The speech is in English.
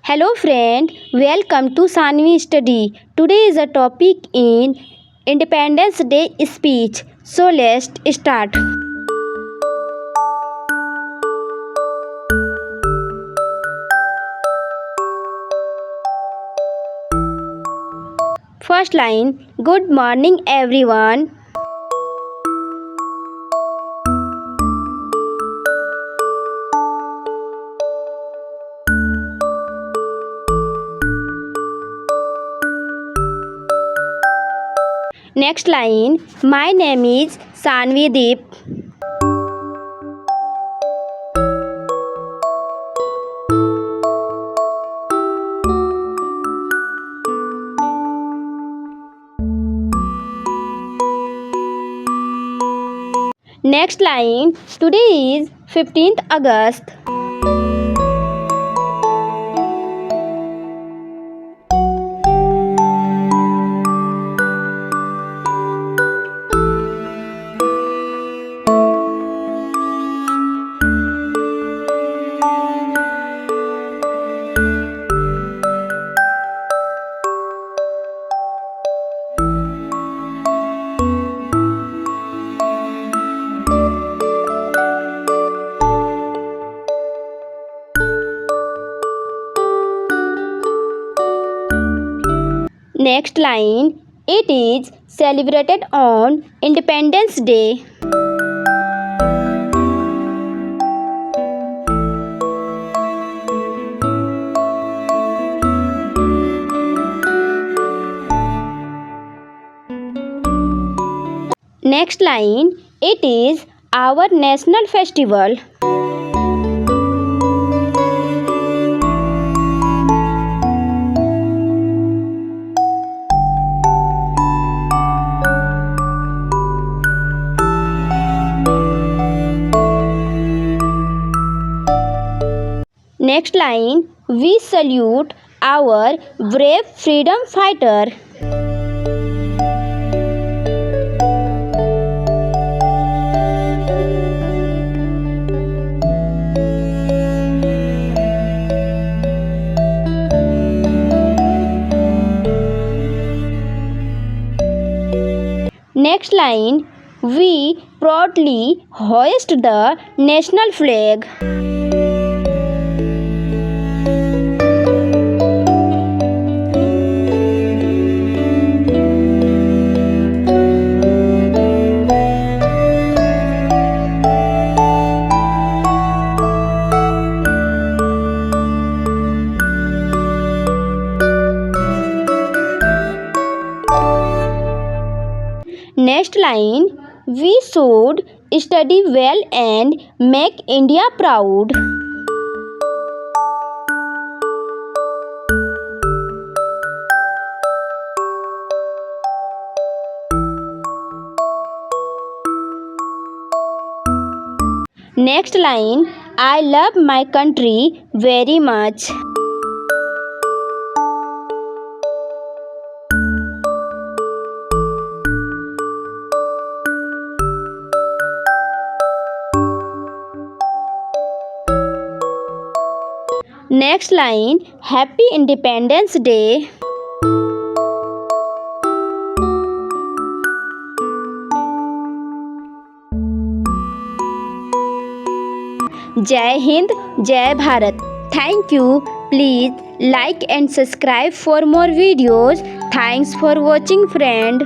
Hello friend, welcome to saanvistudy. Today is a topic in Independence Day speech. So let's start. First line, good morning everyone. Next line, my name is Sanvi. Next line, today is 15th August. Next line, it is celebrated on Independence Day. Next line, it is our national festival. Next line, we salute our brave freedom fighter. Next line, we proudly hoist the national flag. Next line, we should study well and make India proud. Next line, I love my country very much. Next line, Happy Independence Day. Jai Hind, Jai Bharat. Thank you. Please like and subscribe for more videos. Thanks for watching, friend.